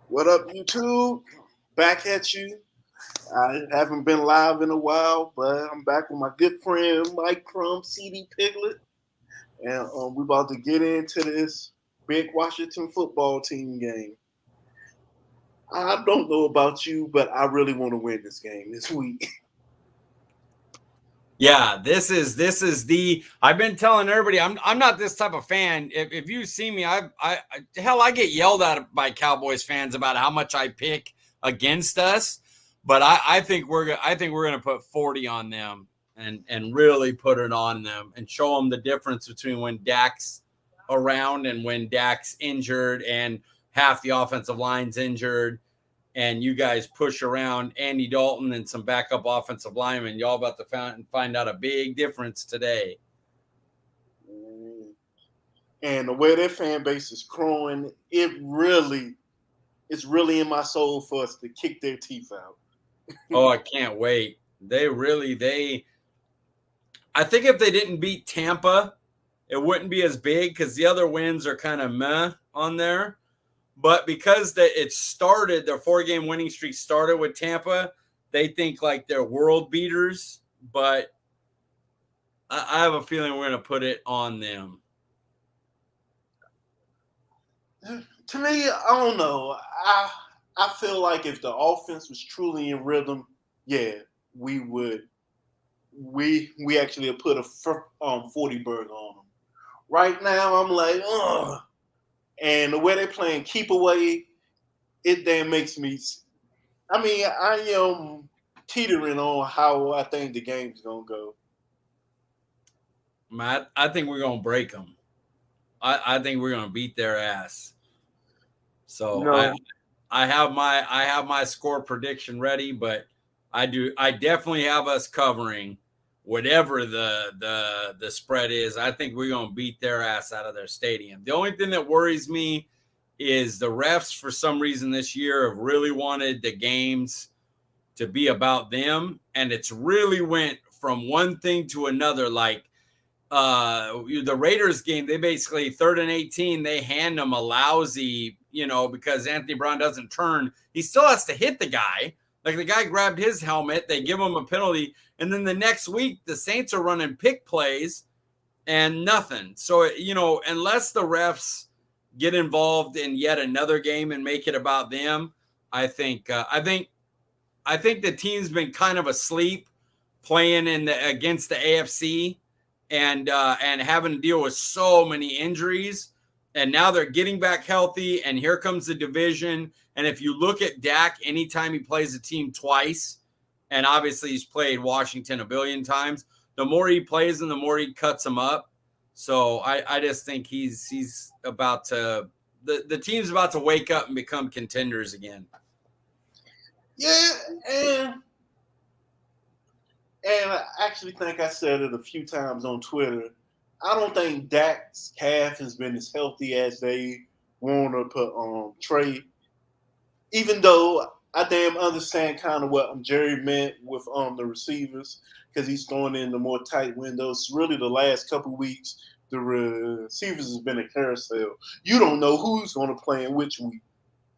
What up, YouTube? Back at you. I haven't been live in a while, but I'm back with my good friend Mike Crumb, CD Piglet, and we're about to get into this big Washington football team game. I don't know about you, but I really want to win this game this week. Yeah, this is the. I've been telling everybody I'm not this type of fan. If you see me, I get yelled at by Cowboys fans about how much I pick against us, but I think we're gonna put 40 on them and really put it on them and show them the difference between when Dak's around and when Dak's injured and half the offensive line's injured and you guys push around Andy Dalton and some backup offensive linemen. Y'all about to find out a big difference today. And the way their fan base is growing, it's really in my soul for us to kick their teeth out. Oh, I can't wait. They I think if they didn't beat Tampa, it wouldn't be as big because the other wins are kind of meh on there. But because their 4-game winning streak started with Tampa, they think like they're world beaters. But I have a feeling we're going to put it on them. To me, I don't know. I feel like if the offense was truly in rhythm, yeah, we would. We actually put a 40 burger on them. Right now, I'm like, ugh. And the way they're playing keep away, it then makes me. I mean, I am teetering on how I think the game's gonna go. Matt, I think we're going to break them. I think we're going to beat their ass. So No, I have my score prediction ready, but I definitely have us covering whatever the spread is. I think we're gonna beat their ass out of their stadium. The only thing that worries me is the refs for some reason this year have really wanted the games to be about them, and it's really went from one thing to another. Like the Raiders game, they basically 3rd and 18, they hand them a lousy, because Anthony Brown doesn't turn. He still has to hit the guy. Like the guy grabbed his helmet, they give him a penalty, and then the next week the Saints are running pick plays and nothing. So unless the refs get involved in yet another game and make it about them, I think the team's been kind of asleep playing against the AFC and having to deal with so many injuries. And now they're getting back healthy, and here comes the division. And if you look at Dak, anytime he plays a team twice, and obviously he's played Washington a billion times, the more he plays them, the more he cuts them up. So I just think he's about to the team's about to wake up and become contenders again. yeah, and I actually think I said it a few times on Twitter. I don't think Dak's calf has been as healthy as they want to put Trey. Even though I damn understand kind of what Jerry meant with the receivers because he's throwing in the more tight windows. Really, the last couple weeks, the receivers has been a carousel. You don't know who's going to play in which week.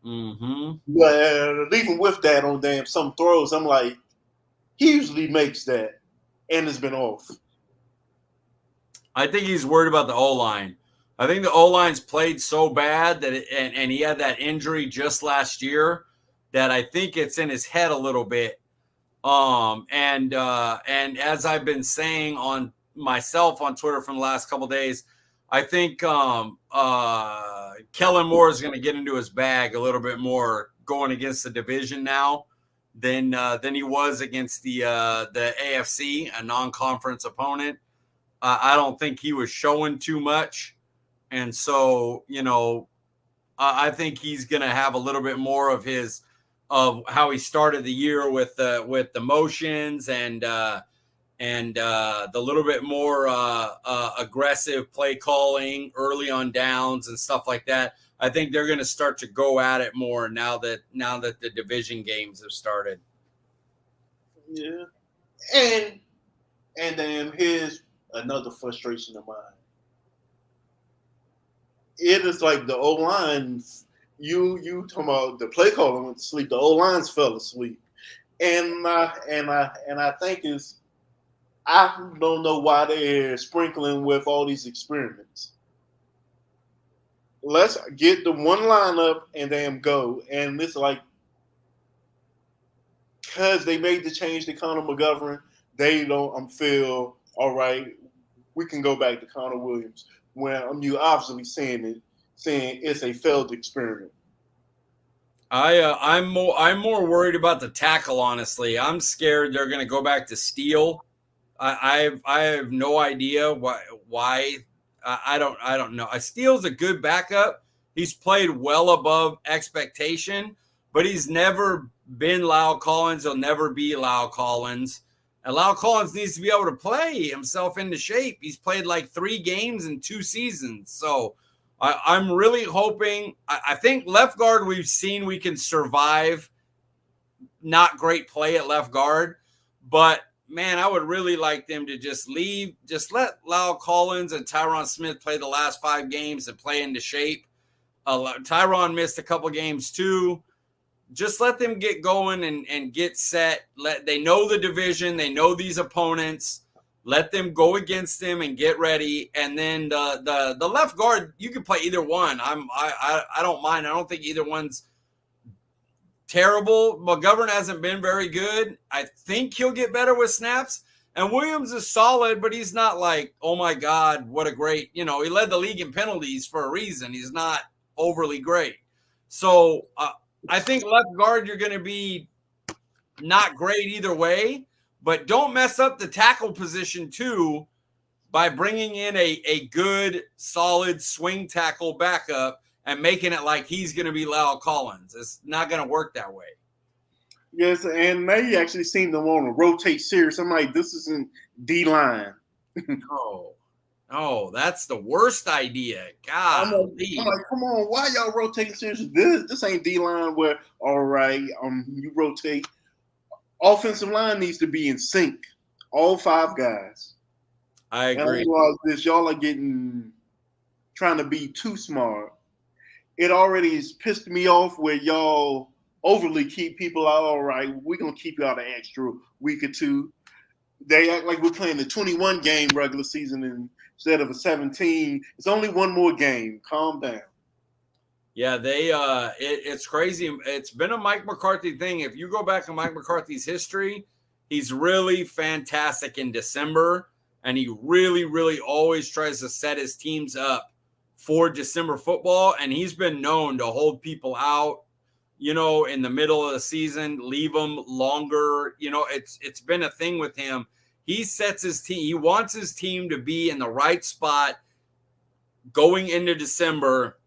Mm-hmm. But even with that on damn some throws, I'm like, he usually makes that and has been off. I think he's worried about the O-line. I think the O-line's played so bad that and he had that injury just last year that I think it's in his head a little bit. And as I've been saying on myself on Twitter from the last couple of days, I think Kellen Moore is going to get into his bag a little bit more going against the division now than he was against the AFC, a non-conference opponent. I don't think he was showing too much. And so, I think he's going to have a little bit more of how he started the year with the motions and the little bit more aggressive play calling early on downs and stuff like that. I think they're going to start to go at it more now that the division games have started. Yeah, and then here's another frustration of mine. It is like the O line you talking about the play caller went to sleep, the old lines fell asleep, and I think is I don't know why they're sprinkling with all these experiments. Let's get the one lineup and then go. And it's like because they made the change to Connor McGovern, they don't feel all right. We can go back to Connor Williams when you obviously saying it's a failed experiment. I'm more worried about the tackle. Honestly, I'm scared they're going to go back to Steele. I have no idea why. I don't know. Steele's a good backup. He's played well above expectation, but he's never been Lyle Collins. He'll never be Lyle Collins. And Lyle Collins needs to be able to play himself into shape. He's played like 3 games in 2 seasons. So I'm really hoping. I think left guard, we've seen we can survive not great play at left guard. But, man, I would really like them to just leave. Just let Lyle Collins and Tyron Smith play the last 5 games and play into shape. Tyron missed a couple games too. Just let them get going and get set. They know the division. They know these opponents. Let them go against them and get ready. And then the left guard, you can play either one. I don't mind. I don't think either one's terrible. McGovern hasn't been very good. I think he'll get better with snaps. And Williams is solid, but he's not like, oh my God, what a great, he led the league in penalties for a reason. He's not overly great. So I think left guard, you're going to be not great either way, but don't mess up the tackle position too by bringing in a good, solid swing tackle backup and making it like he's going to be Lyle Collins. It's not going to work that way. Yes, and they actually seem to want to rotate serious. I'm like, this isn't D-line. Oh, that's the worst idea. God, I'm like, come on, why y'all rotating serious? This ain't D-line where, all right, you rotate. Offensive line needs to be in sync. All 5 guys. I agree. And y'all are trying to be too smart. It already has pissed me off where y'all overly keep people out. All right, we're going to keep you out an extra week or 2. They act like we're playing the 21 game regular season instead of a 17. It's only one more game. Calm down. Yeah, it's crazy. It's been a Mike McCarthy thing. If you go back in Mike McCarthy's history, he's really fantastic in December, and he really, really always tries to set his teams up for December football, and he's been known to hold people out, in the middle of the season, leave them longer. It's been a thing with him. He sets his team. He wants his team to be in the right spot going into December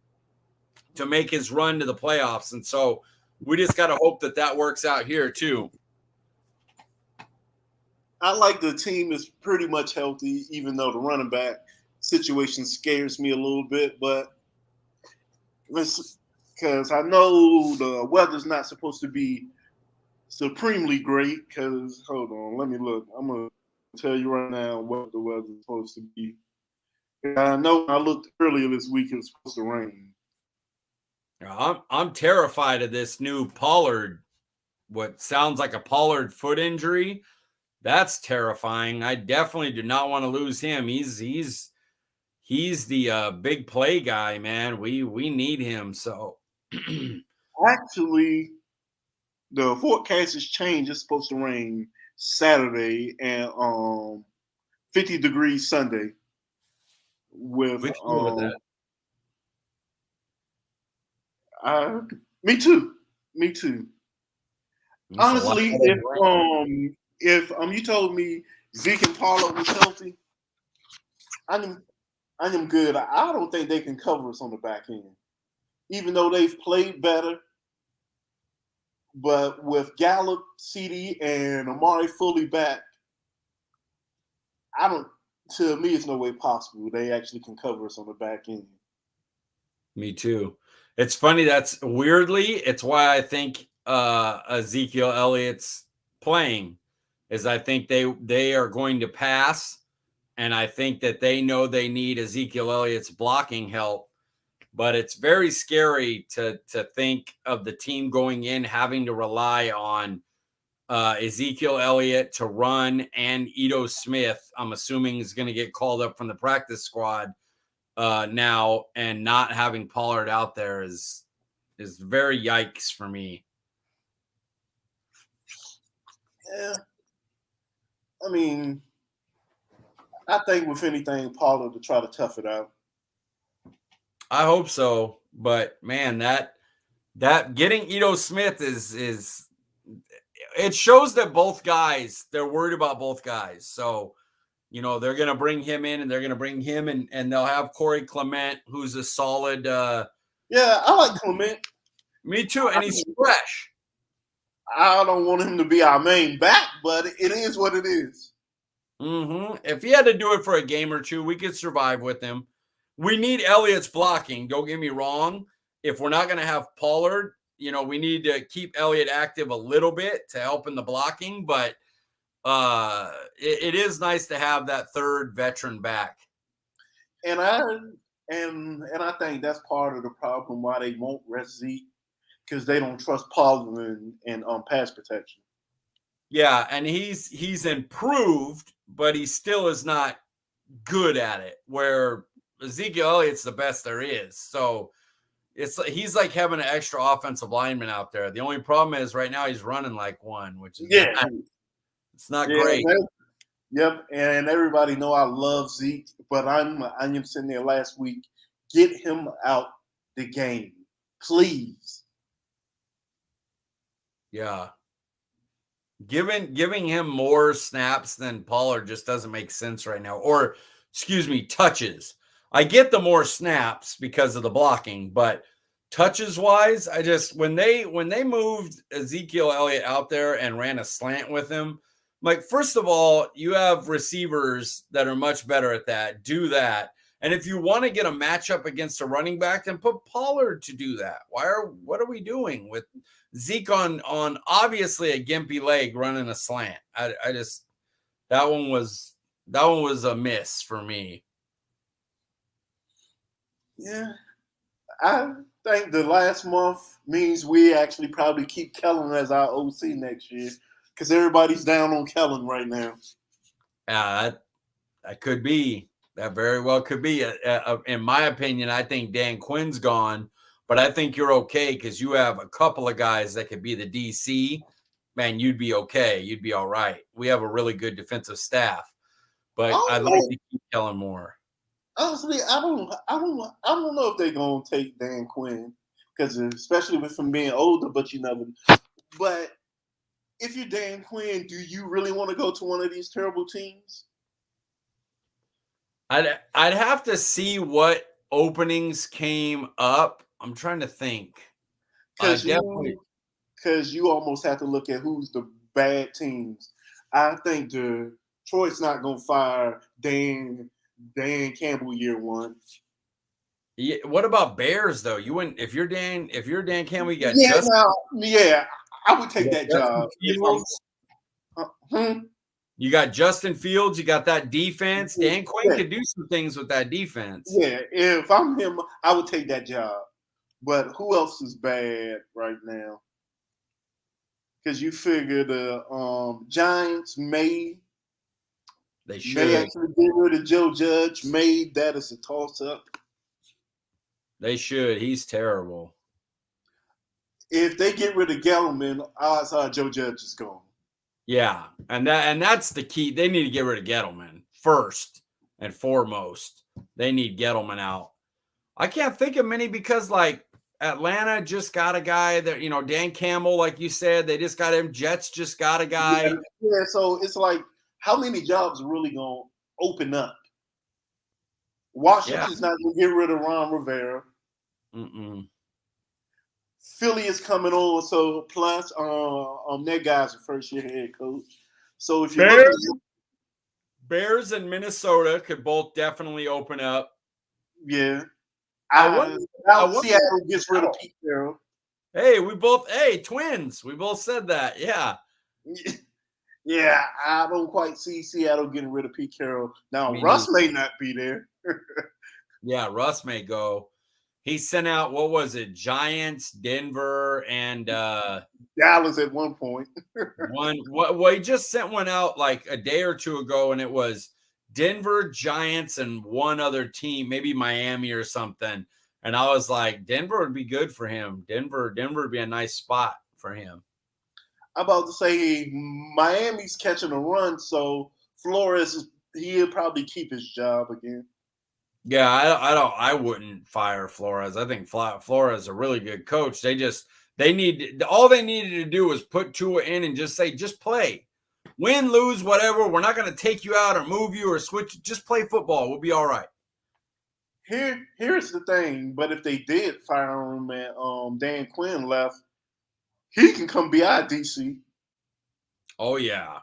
to make his run to the playoffs. And so we just got to hope that works out here too. I like the team is pretty much healthy, even though the running back situation scares me a little bit. But because I know the weather's not supposed to be supremely great. Because hold on, let me look. I'm gonna tell you right now what the weather's supposed to be. I know I looked earlier this week. It was supposed to rain. I'm terrified of this new Pollard. What sounds like a Pollard foot injury. That's terrifying. I definitely do not want to lose him. He's the big play guy, man. We need him. So actually, the forecast has changed. It's supposed to rain Saturday and 50 degrees Sunday. With that. Me too. Honestly, if you told me Zeke and Pollard was healthy, I'm good. I don't think they can cover us on the back end, even though they've played better. But with Gallup, CD, and Amari fully back, to me, it's no way possible they actually can cover us on the back end. Me too. It's funny. It's why I think Ezekiel Elliott's playing is I think they are going to pass. And I think that they know they need Ezekiel Elliott's blocking help. but it's very scary to think of the team going in having to rely on Ezekiel Elliott to run and Ito Smith. I'm assuming is going to get called up from the practice squad now, and not having Pollard out there is very yikes for me. Yeah. I mean, I think with anything, Pollard to try to tough it out. I hope so, but man, that getting Ito Smith is it shows that both guys, they're worried about both guys. So, they're going to bring him in, and they're going to bring him, and they'll have Corey Clement, who's a solid. Yeah, I like Clement. Me too, and he's fresh. I don't want him to be our main back, but it is what it is. Mm-hmm. If he had to do it for a game or two, we could survive with him. We need Elliott's blocking. Don't get me wrong. If we're not going to have Pollard, we need to keep Elliott active a little bit to help in the blocking. But it is nice to have that third veteran back. And I think that's part of the problem why they won't rest Zeke, because they don't trust Pollard in pass protection. Yeah, and he's improved, but he still is not good at it. Where Ezekiel Elliott's the best there is. So he's like having an extra offensive lineman out there. The only problem is right now he's running like one, which is it's not great. Yep, and everybody know I love Zeke, but I'm sitting there last week. Get him out the game, please. Yeah. Giving him more snaps than Pollard just doesn't make sense right now. Or, touches. I get the more snaps because of the blocking, but touches wise, when they moved Ezekiel Elliott out there and ran a slant with him, like, first of all, you have receivers that are much better at that. Do that. And if you want to get a matchup against a running back, then put Pollard to do that. What are we doing with Zeke on obviously a gimpy leg running a slant? That one was a miss for me. Yeah. I think the last month means we actually probably keep Kellen as our OC next year, because everybody's down on Kellen right now. That could be. That very well could be. In my opinion, I think Dan Quinn's gone, but I think you're okay because you have a couple of guys that could be the DC. Man, you'd be okay. You'd be all right. We have a really good defensive staff, but I'd like to keep Kellen Moore. Honestly, I don't know if they're gonna take Dan Quinn, because especially with him being older. But you never. But if you're Dan Quinn, do you really want to go to one of these terrible teams? I'd have to see what openings came up. I'm trying to think. Because you almost have to look at who's the bad teams. I think Detroit's not gonna fire Dan Campbell year one. Yeah, what about Bears though? You wouldn't if you're Dan Campbell, you got I would take that job. You got Justin Fields, you got that defense. Dan Quinn could do some things with that defense. Yeah, if I'm him, I would take that job. But who else is bad right now? Because you figure the Giants may actually get rid of Joe Judge. Made that as a toss-up. They should. He's terrible. If they get rid of Gettleman, odds are Joe Judge is gone. Yeah, and that's the key. They need to get rid of Gettleman first and foremost. They need Gettleman out. I can't think of many because, like, Atlanta just got a guy that, Dan Campbell, like you said, they just got him. Jets just got a guy. Yeah, so it's like, how many jobs are really going to open up? Washington's not going to get rid of Ron Rivera. Philly is coming on, so plus that guy's a first-year head coach. So if you Bears and Minnesota could both definitely open up. Yeah. Seattle gets rid of Pete Carroll. Hey, twins. We both said that. Yeah. Yeah, I don't quite see Seattle getting rid of Pete Carroll. Now, Russ may not be there. Yeah, Russ may go. He sent out, what was it? Giants, Denver, and Dallas at one point. well, he just sent one out like a day or two ago, and it was Denver, Giants, and one other team, maybe Miami or something. And I was like, Denver would be good for him. Denver would be a nice spot for him. I'm about to say Miami's catching a run, so Flores he'll probably keep his job again. Yeah, I wouldn't fire Flores. I think Flores is a really good coach. They all they needed to do was put Tua in and just say, just play. Win, lose, whatever. We're not going to take you out or move you or switch. Just play football. We'll be all right. Here's the thing, but if they did fire him and Dan Quinn left, he can come be our DC. Oh yeah.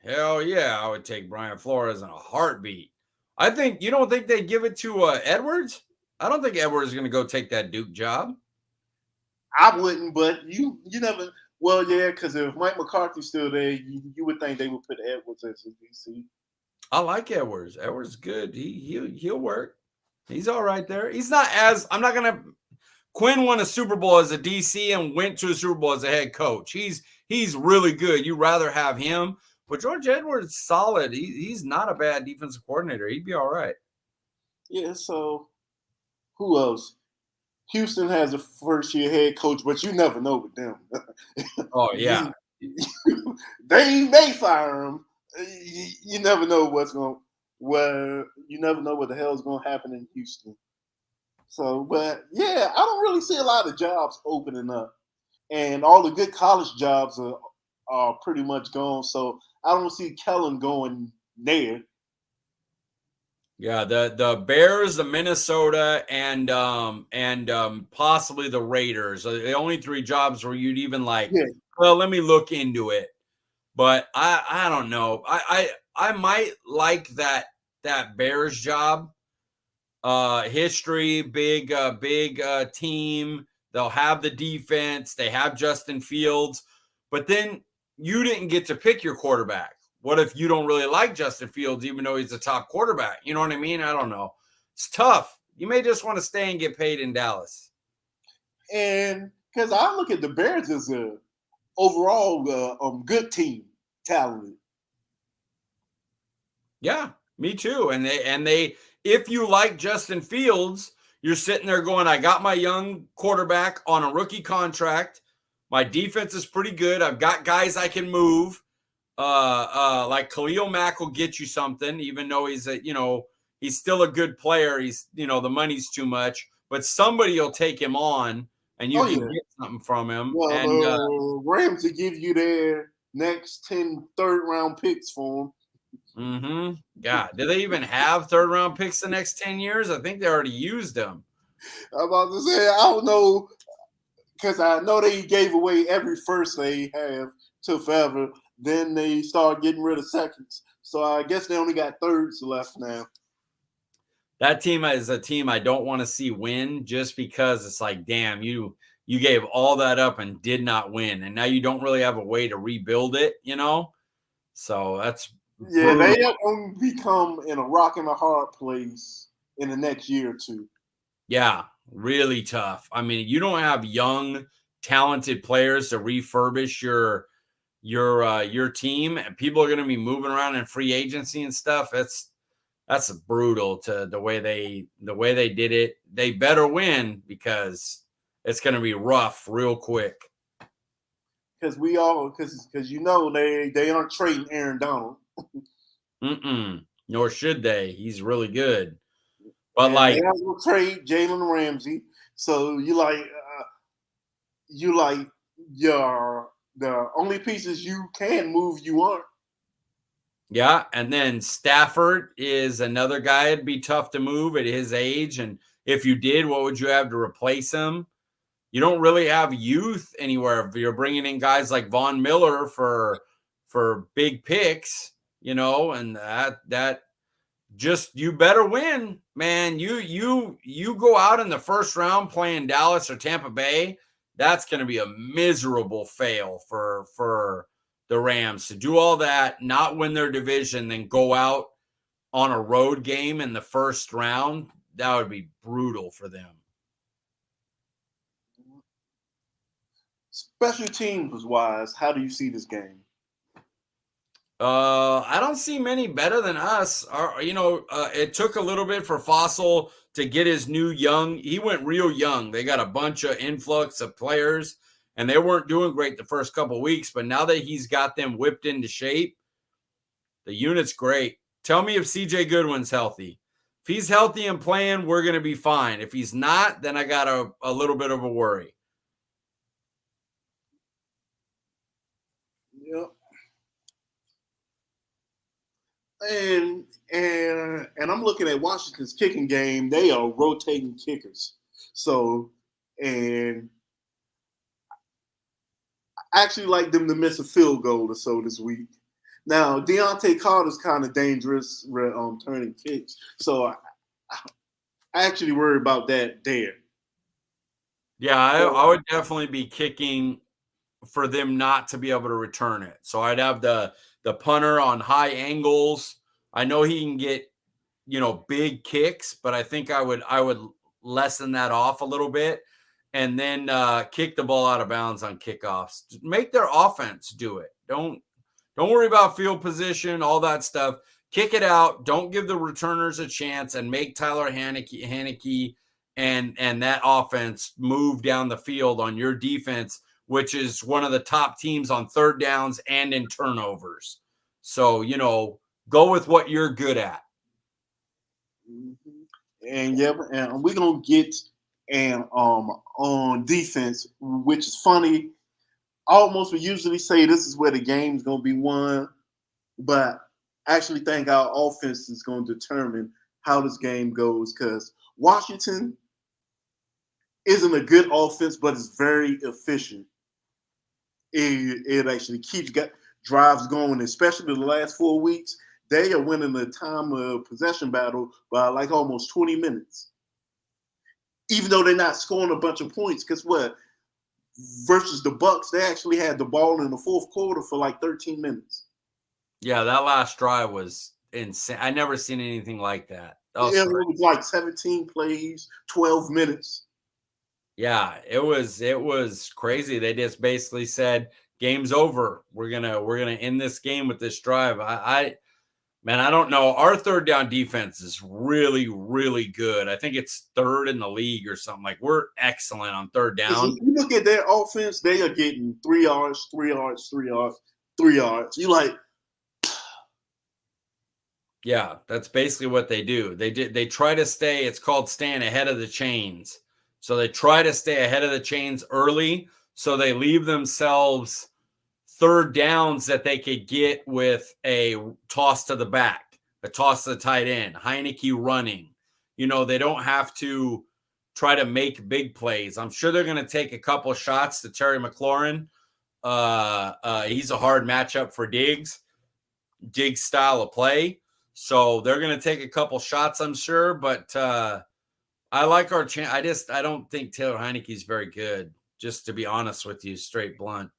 Hell yeah, I would take Brian Flores in a heartbeat. You don't think they'd give it to Edwards? I don't think Edwards is going to go take that Duke job. I wouldn't, but you never. Well, yeah, because if Mike McCarthy's still there, you would think they would put Edwards as a DC. I like Edwards. Edwards is good. He'll work. He's all right there. He's not as. I'm not going to. Quinn won a Super Bowl as a DC and went to a Super Bowl as a head coach. He's really good. You'd rather have him. But George Edwards is solid. He's not a bad defensive coordinator. He'd be all right. Yeah, so who else? Houston has a first-year head coach, but you never know with them. Oh, yeah. They may fire him. You never know you never know what the hell is going to happen in Houston. So, but yeah, I don't really see a lot of jobs opening up. And all the good college jobs are pretty much gone. So I don't see Kellen going there. Yeah, the Bears, the Minnesota, and possibly the Raiders are the only three jobs where you'd even well, let me look into it. But I don't know. I might like that Bears job. History, big team. They'll have the defense. They have Justin Fields. But then you didn't get to pick your quarterback. What if you don't really like Justin Fields, even though he's the top quarterback? You know what I mean? I don't know. It's tough. You may just want to stay and get paid in Dallas. And because I look at the Bears as a overall good team, talented. Yeah, me too. And they if you like Justin Fields, you're sitting there going, I got my young quarterback on a rookie contract. My defense is pretty good. I've got guys I can move. Like Khalil Mack will get you something, even though he's still a good player. He's, the money's too much, but somebody will take him on and you can get something from him. Well, and Rams will give you their next 10 third-round picks for him. Mm-hmm. God, do they even have third-round picks the next 10 years? I think they already used them. I'm about to say, I don't know, because I know they gave away every first they have till forever. Then they start getting rid of seconds. So I guess they only got thirds left now. That team is a team I don't want to see win just because it's like, damn, you gave all that up and did not win. And now you don't really have a way to rebuild it, So that's brutal. They are going to become in a rock and a hard place in the next year or two. Yeah, really tough. I mean, you don't have young, talented players to refurbish your team, and people are going to be moving around in free agency and stuff. That's brutal to the way they did it. They better win because it's going to be rough real quick. Because they aren't trading Aaron Donald. Nor should they. He's really good. But and they will trade Jalen Ramsey. So the only pieces you can move you aren't. Yeah, and then Stafford is another guy. It'd be tough to move at his age, and if you did, what would you have to replace him? You don't really have youth anywhere. You're bringing in guys like Von Miller for big picks, and that just you better win, man. You go out in the first round playing Dallas or Tampa Bay. That's going to be a miserable fail for the Rams to do all that, not win their division, then go out on a road game in the first round. That would be brutal for them. Special teams wise, how do you see this game? I don't see many better than us. It took a little bit for Fossil to get his new young. He went real young. They got a bunch of influx of players, and they weren't doing great the first couple weeks. But now that he's got them whipped into shape, the unit's great. Tell me if CJ Goodwin's healthy. If he's healthy and playing, we're going to be fine. If he's not, then I got a little bit of a worry. Yep. And I'm looking at Washington's kicking game. They are rotating kickers. So, and I actually like them to miss a field goal or so this week. Now, Deontay Carter's kind of dangerous turning kicks. So I actually worry about that there. Yeah, I would definitely be kicking for them not to be able to return it. So I'd have the punter on high angles. I know he can get, big kicks, but I think I would lessen that off a little bit and then kick the ball out of bounds on kickoffs. Make their offense do it. Don't worry about field position, all that stuff. Kick it out. Don't give the returners a chance and make Tyler Haneke and that offense move down the field on your defense, which is one of the top teams on third downs and in turnovers. So, go with what you're good at. And and we're gonna get on defense, which is funny. Almost we usually say this is where the game's gonna be won, but I actually think our offense is gonna determine how this game goes because Washington isn't a good offense, but it's very efficient. It actually keeps drives going, especially the last 4 weeks. They are winning the time of possession battle by like almost 20 minutes. Even though they're not scoring a bunch of points, guess what? Versus the Bucks, they actually had the ball in the fourth quarter for like 13 minutes. Yeah, that last drive was insane. I never seen anything like that. It was like 17 plays, 12 minutes. Yeah, it was crazy. They just basically said, "Game's over. We're gonna end this game with this drive." Man, I don't know. Our third down defense is really, really good. I think it's third in the league or something. Like, we're excellent on third down. If you look at their offense, they are getting 3 yards, 3 yards, 3 yards, 3 yards. You like, yeah, that's basically what they do. They try to stay. It's called staying ahead of the chains. So they try to stay ahead of the chains early. So they leave themselves third downs that they could get with a toss to the back, a toss to the tight end, Heineke running. They don't have to try to make big plays. I'm sure they're going to take a couple shots to Terry McLaurin. He's a hard matchup for Diggs style of play. So they're going to take a couple shots, I'm sure. But I like our chance. I don't think Taylor Heineke's very good, just to be honest with you, straight blunt.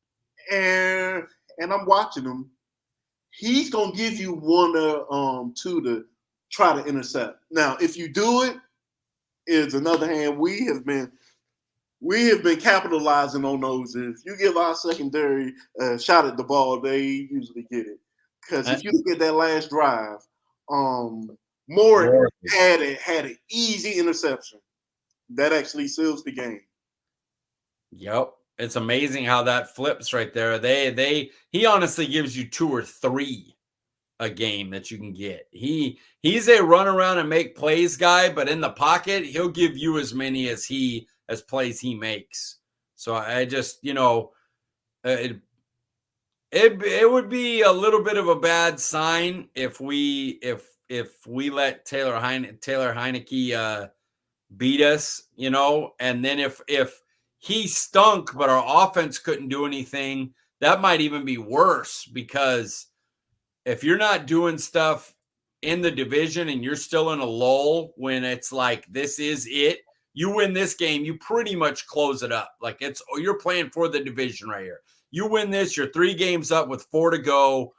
And I'm watching him. He's gonna give you 1 or 2 to try to intercept. Now, if you do it, is another hand. We have been capitalizing on those. If you give our secondary a shot at the ball, they usually get it. Because if you look at that last drive, Moore had an easy interception that actually seals the game. Yep. It's amazing how that flips right there. He honestly gives you 2 or 3 a game that you can get. He's a run around and make plays guy, but in the pocket, he'll give you as many as plays he makes. So I just, it would be a little bit of a bad sign if we let Taylor Heineke beat us, and then if he stunk, but our offense couldn't do anything, that might even be worse, because if you're not doing stuff in the division and you're still in a lull when it's like, this is it, you win this game, you pretty much close it up. Like, you're playing for the division right here. You win this, you're 3 games up with 4 to go.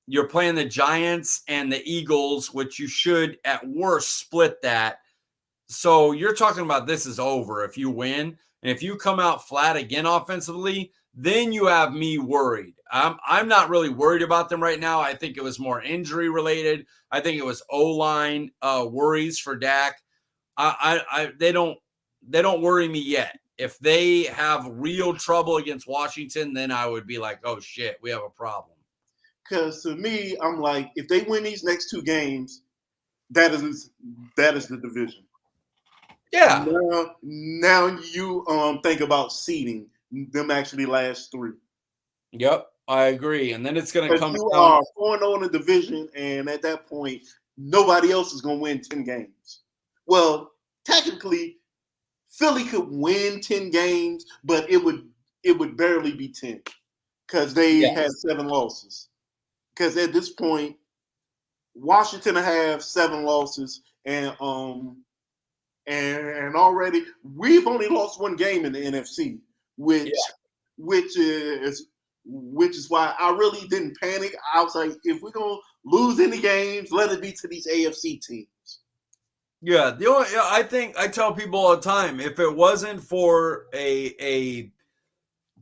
You're playing the Giants and the Eagles, which you should at worst split that. So you're talking about this is over if you win. And if you come out flat again offensively, then you have me worried. I'm not really worried about them right now. I think it was more injury related. I think it was O-line worries for Dak. They don't worry me yet. If they have real trouble against Washington, then I would be like, oh shit, we have a problem. Because to me, I'm like, if they win these next 2 games, that is the division. Yeah. Now you think about seeding them actually last 3. Yep, I agree. And then it's going to come You down. are 4-0 in the division, and at that point, nobody else is going to win 10 games. Well, technically, Philly could win 10 games, but it would barely be 10 because they had 7 losses. Because at this point, Washington have 7 losses, and already we've only lost 1 game in the NFC, which is why I really didn't panic. I was like, if we're gonna lose any games, let it be to these AFC teams. Yeah, I think I tell people all the time, if it wasn't for a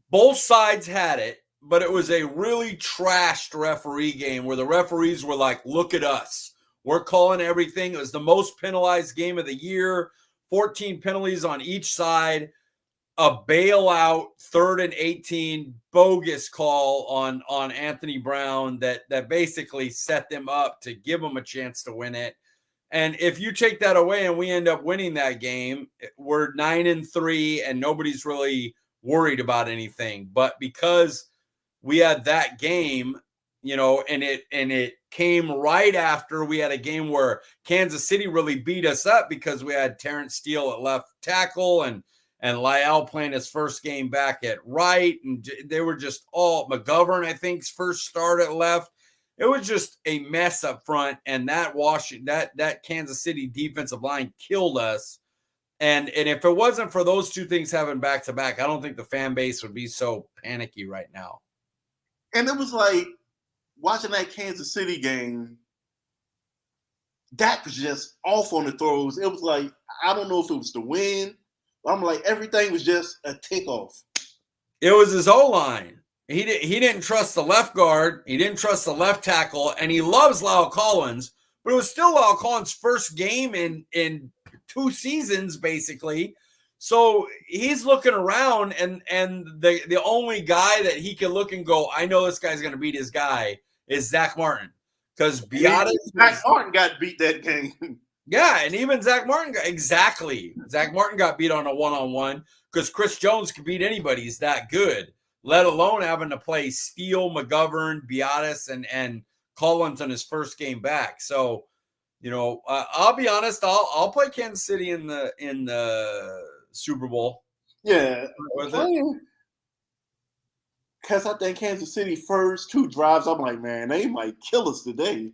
both sides had it, but it was a really trashed referee game where the referees were like, look at us. We're calling everything. It was the most penalized game of the year, 14 penalties on each side, a bailout 3rd and 18 bogus call on Anthony Brown that basically set them up to give them a chance to win it. And if you take that away and we end up winning that game, we're 9-3 and nobody's really worried about anything. But because we had that game, and it came right after we had a game where Kansas City really beat us up because we had Terrence Steele at left tackle and Lyell playing his first game back at right. And they were just all McGovern, I think's first start at left. It was just a mess up front, and that Kansas City defensive line killed us. And if it wasn't for those 2 things having back to back, I don't think the fan base would be so panicky right now. And it was like watching that Kansas City game. Dak was just off on the throws. It was like, I don't know if it was the win. I'm like, everything was just a tick off. It was his O-line. He didn't trust the left guard. He didn't trust the left tackle, and he loves Lyle Collins, but it was still Lyle Collins' first game in 2 seasons, basically. So he's looking around, and the only guy that he can look and go, I know this guy's going to beat his guy, is Zach Martin. Because Zach Martin got beat that game. Yeah, and even Zach Martin Zach Martin got beat on a one-on-one because Chris Jones could beat anybody. He's that good, let alone having to play Steele, McGovern, Biadasz, and Collins on his first game back. So, I'll be honest, I'll play Kansas City in the Super Bowl. Yeah, because I think Kansas City first 2 drives, I'm like, man, they might kill us today.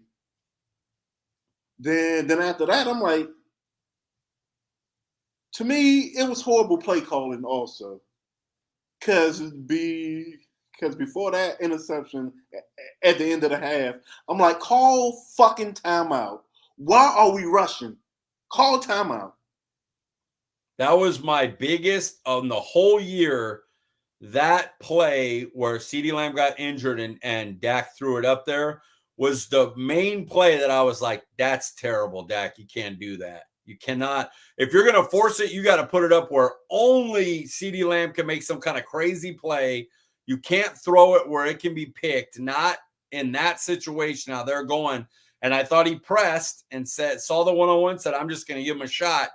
Then after that, I'm like, to me, it was horrible play calling also. Because before that interception at the end of the half, I'm like, call fucking timeout. Why are we rushing? Call timeout. That was my biggest on the whole year. That play where CeeDee Lamb got injured and Dak threw it up there was the main play that I was like, that's terrible, Dak. You can't do that. You cannot. If you're going to force it, you got to put it up where only CeeDee Lamb can make some kind of crazy play. You can't throw it where it can be picked, not in that situation. Now they're going, and I thought he pressed and saw the one-on-one, said, I'm just going to give him a shot.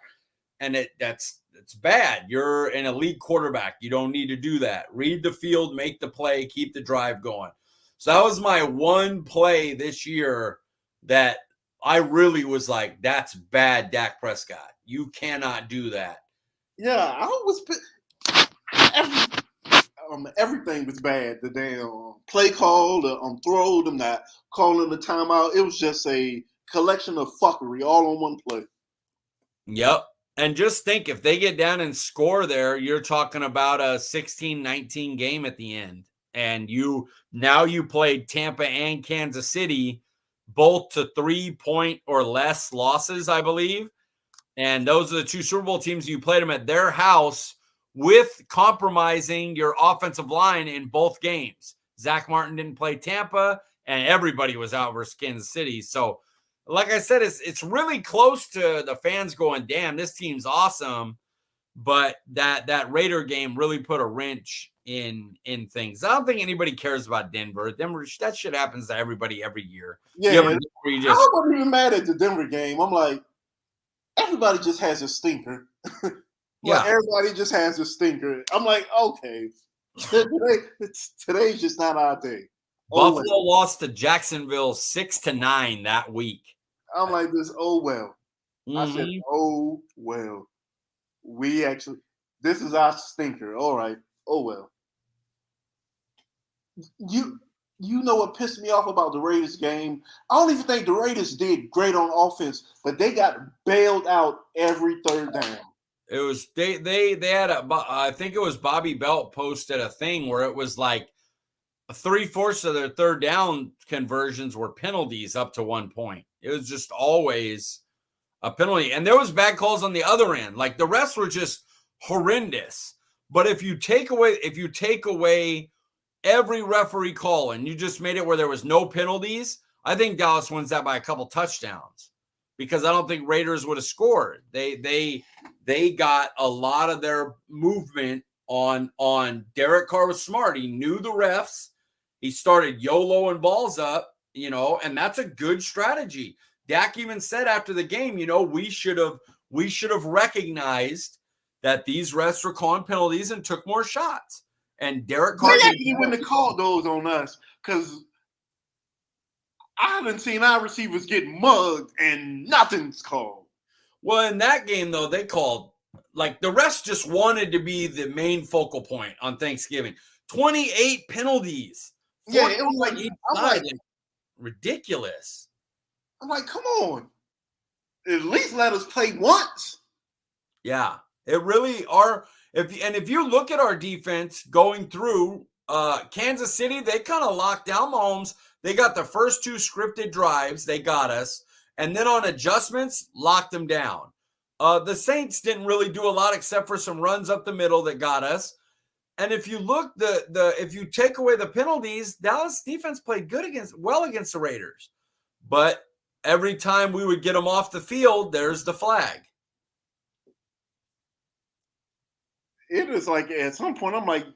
And it's bad. You're an elite quarterback. You don't need to do that. Read the field, make the play, keep the drive going. So that was my one play this year that I really was like, that's bad, Dak Prescott. You cannot do that. Yeah, everything was bad. The damn play call, the throw, them not calling the timeout. It was just a collection of fuckery all on one play. Yep. And just think, if they get down and score there, you're talking about a 16-19 game at the end. And you played Tampa and Kansas City both to 3-point or less losses, I believe. And those are the 2 Super Bowl teams. You played them at their house with compromising your offensive line in both games. Zach Martin didn't play Tampa, and everybody was out versus Kansas City. So, like I said, it's really close to the fans going, damn, this team's awesome. But that Raider game really put a wrench in things. I don't think anybody cares about Denver. That shit happens to everybody every year. Yeah, I wasn't even mad at the Denver game. I'm like, everybody just has a stinker. Yeah, everybody just has a stinker. I'm like, okay, today's just not our day. Buffalo lost to Jacksonville 6-9 that week. I'm like this. Oh well. Mm-hmm. I said, oh well. This is our stinker. All right. Oh well. You know what pissed me off about the Raiders game? I don't even think the Raiders did great on offense, but they got bailed out every third down. It was they had I think it was Bobby Belt posted a thing where it was like 3/4 of their third down conversions were penalties up to 1 point. It was just always a penalty. And there was bad calls on the other end. Like the refs were just horrendous. But if you take away every referee call and you just made it where there was no penalties, I think Dallas wins that by a couple touchdowns, because I don't think Raiders would have scored. They got a lot of their movement on Derek Carr. Was smart. He knew the refs. He started YOLOing balls up, and that's a good strategy. Dak even said after the game, we should have recognized that these refs were calling penalties and took more shots. And Derek Carr wouldn't have called those on us, because I haven't seen our receivers get mugged and nothing's called. Well, in that game, though, they called, like, the refs just wanted to be the main focal point on Thanksgiving. 28 penalties. Yeah, it was like ridiculous. I'm like, come on. At least let us play once. Yeah, it really are. If you look at our defense going through Kansas City, they kind of locked down Mahomes. They got the first 2 scripted drives. They got us. And then on adjustments, locked them down. The Saints didn't really do a lot except for some runs up the middle that got us. And if you look, if you take away the penalties, Dallas defense played well against the Raiders. But every time we would get them off the field, there's the flag. It is like at some point I'm like,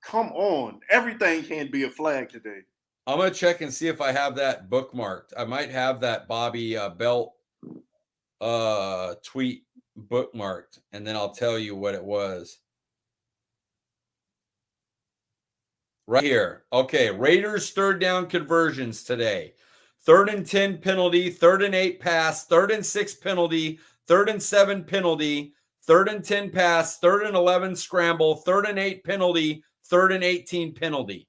come on. Everything can't be a flag today. I'm going to check and see if I have that bookmarked. I might have that Bobby Belt tweet bookmarked, and then I'll tell you what it was. Right here. Okay, Raiders third down conversions today. 3rd and 10 penalty, 3rd and 8 pass, 3rd and 6 penalty, 3rd and 7 penalty, 3rd and 10 pass, 3rd and 11 scramble, 3rd and 8 penalty, 3rd and 18 penalty.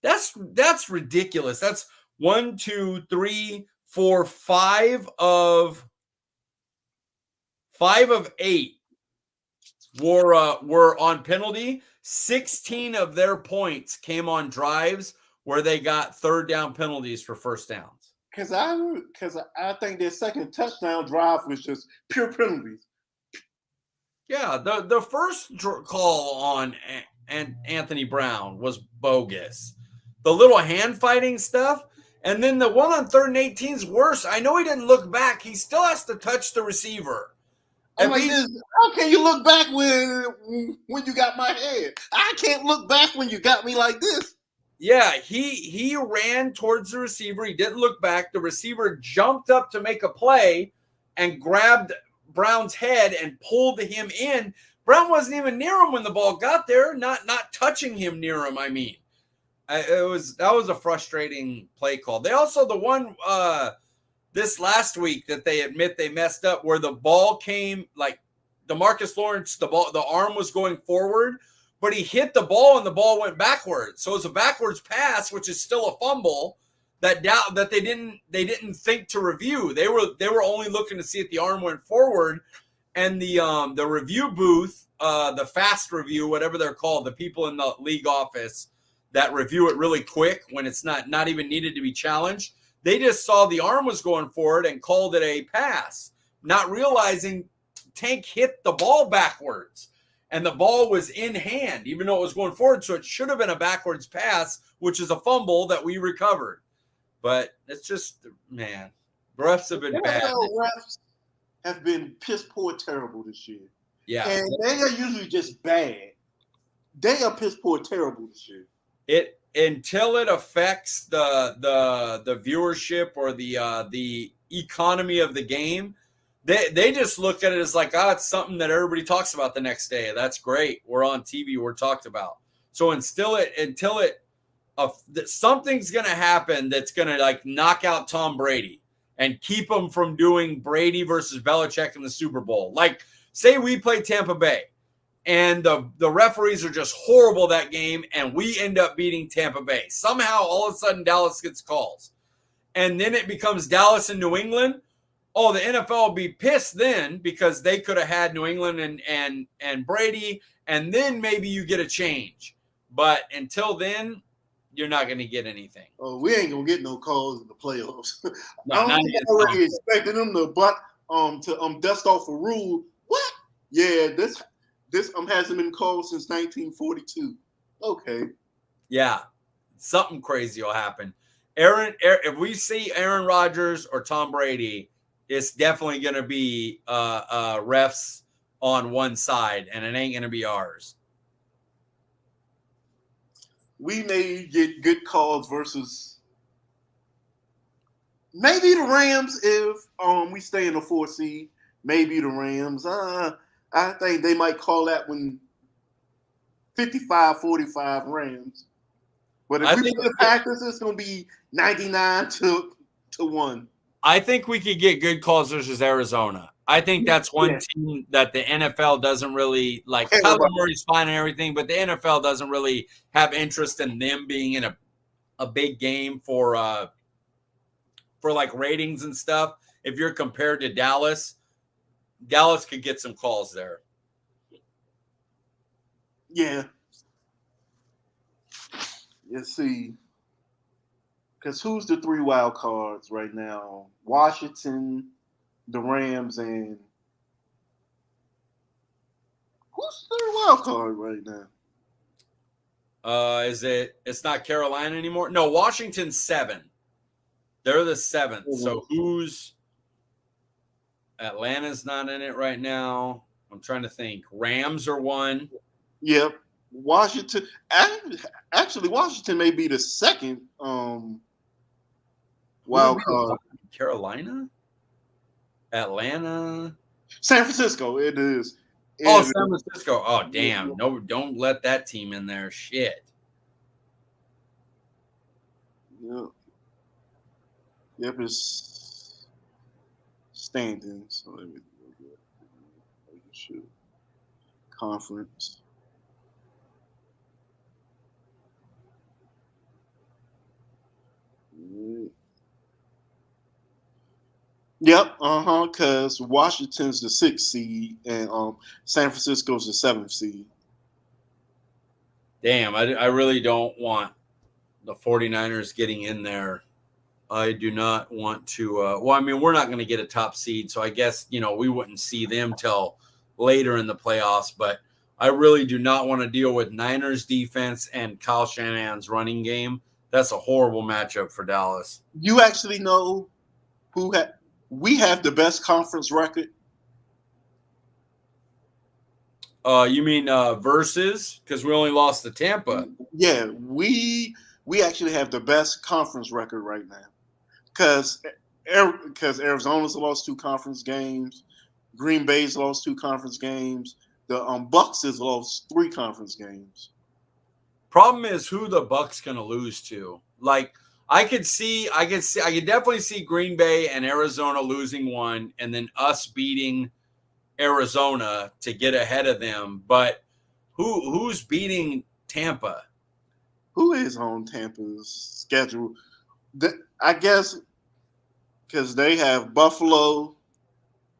That's ridiculous. That's 1, 2, 3, 4, 5 of 8 were on penalty. 16 of their points came on drives where they got third down penalties for first downs. Because I think their second touchdown drive was just pure penalties. Yeah, the first call on Anthony Brown was bogus. The little hand fighting stuff, and then the one on 3rd and 18 is worse. I know he didn't look back. He still has to touch the receiver. I'm like, how can you look back when you got my head? I can't look back when you got me like this. Yeah, he ran towards the receiver. He didn't look back. The receiver jumped up to make a play and grabbed Brown's head and pulled him in. Brown wasn't even near him when the ball got there, not touching him near him, I mean. That was a frustrating play call. They also, the one this last week that they admit they messed up, where the ball came, like DeMarcus Lawrence, the arm was going forward, but he hit the ball and the ball went backwards. So it's a backwards pass, which is still a fumble that they didn't think to review. They were only looking to see if the arm went forward, and the review booth, the fast review, whatever they're called, the people in the league office that review it really quick when it's not even needed to be challenged. They just saw the arm was going forward and called it a pass, not realizing Tank hit the ball backwards. and the ball was in hand, even though it was going forward. So it should have been a backwards pass, which is a fumble that we recovered. But it's just, man, refs have been bad. NFL refs have been piss poor terrible this year. Yeah. And they are usually just bad. They are piss poor terrible this year. It until it affects the viewership or the economy of the game, they just look at it as like, it's something that everybody talks about the next day. That's great. We're on TV. We're talked about. So until something's going to happen that's going to like knock out Tom Brady and keep him from doing Brady versus Belichick in the Super Bowl. Like, say we play Tampa Bay and the referees are just horrible that game and we end up beating Tampa Bay. Somehow, all of a sudden, Dallas gets calls. And then it becomes Dallas and New England. Oh, the NFL will be pissed then because they could have had New England and Brady, and then maybe you get a change. But until then, you're not going to get anything. Oh, we ain't going to get no calls in the playoffs. No, I don't think I already expected them to dust off a rule. What? Yeah, this hasn't been called since 1942. Okay. Yeah, something crazy will happen. If we see Aaron Rodgers or Tom Brady, it's definitely going to be refs on one side, and it ain't going to be ours. We may get good calls versus maybe the Rams if we stay in the 4th seed. Maybe the Rams. I think they might call that one 55-45 Rams. But if we play the Packers, it's going to be 99-1. I think we could get good calls versus Arizona. I think that's one team that the NFL doesn't really like. Kyler Murray's fine and everything, but the NFL doesn't really have interest in them being in a big game for like ratings and stuff. If you're compared to Dallas could get some calls there. Yeah. Let's see. Because who's the 3 wild cards right now? Washington, the Rams, and who's the 3rd wild card right now? It's not Carolina anymore? No, Washington's 7. They're the 7th. Mm-hmm. So who's Atlanta's not in it right now. I'm trying to think. Rams are 1. Yep. Washington. Actually, Washington may be the 2nd wild card. Carolina? Atlanta? San Francisco. It is. San Francisco. Oh, damn. No, don't let that team in there. Shit. Yep. Yep, it's standings. So let me shoot. Conference. Yep, because Washington's the 6th seed and San Francisco's the 7th seed. Damn, I really don't want the 49ers getting in there. I do not want to we're not going to get a top seed, so I guess, we wouldn't see them till later in the playoffs, but I really do not want to deal with Niners defense and Kyle Shanahan's running game. That's a horrible matchup for Dallas. You actually know we have the best conference record? You mean versus? Because we only lost to Tampa. Yeah, we actually have the best conference record right now. Because Arizona's lost 2 conference games. Green Bay's lost 2 conference games. The Bucs has lost 3 conference games. Problem is who the Bucs gonna lose to. Like I could definitely see Green Bay and Arizona losing one, and then us beating Arizona to get ahead of them. But who's beating Tampa? Who is on Tampa's schedule? I guess because they have Buffalo,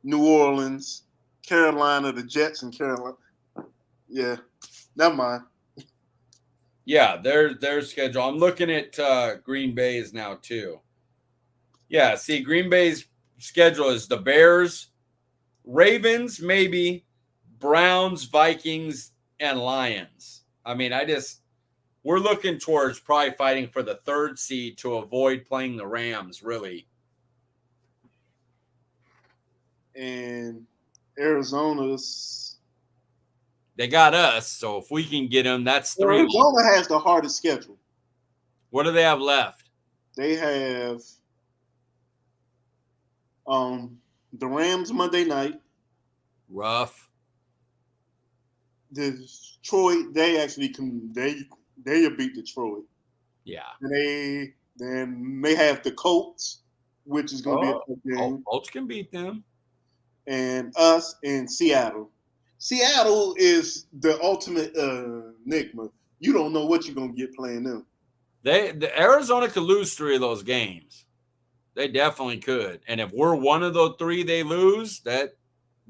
New Orleans, Carolina, the Jets, and Carolina. Yeah, never mind. Yeah, their schedule. I'm looking at Green Bay's now too. Yeah, see, Green Bay's schedule is the Bears, Ravens, maybe, Browns, Vikings, and Lions. I mean, we're looking towards probably fighting for the 3rd seed to avoid playing the Rams, really. And Arizona's. They got us, so if we can get them, that's 3. Arizona has the hardest schedule. What do they have left? They have the Rams Monday night. Rough. Detroit, they actually they beat Detroit. Yeah. And they have the Colts, which is going to be a tough game. Colts can beat them. And us in Seattle. Seattle is the ultimate enigma. You don't know what you're going to get playing them. The Arizona could lose 3 of those games. They definitely could. And if we're one of those 3 they lose, that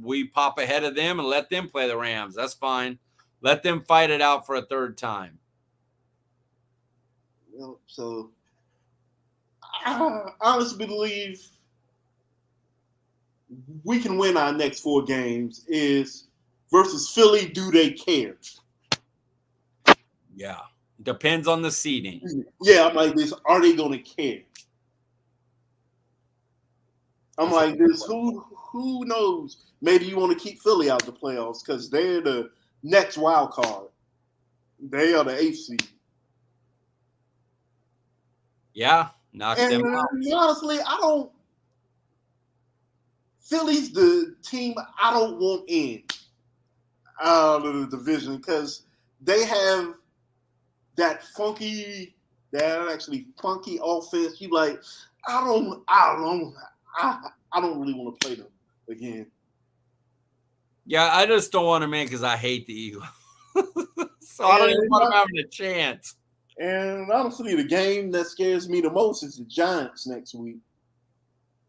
we pop ahead of them and let them play the Rams. That's fine. Let them fight it out for a 3rd time. So I honestly believe we can win our next 4 games. Is versus Philly, do they care? Yeah. Depends on the seeding. Yeah, I'm like this. Are they going to care? I'm like this. Who knows? Maybe you want to keep Philly out of the playoffs because they're the next wild card. They are the 8th seed. Yeah, knock them out. Honestly, Philly's the team I don't want in out of the division because they have that actually funky offense. You like, I don't really want to play them again. Yeah, I just don't want them in because I hate the Eagles. So I don't even want them having a chance. And honestly, the game that scares me the most is the Giants next week.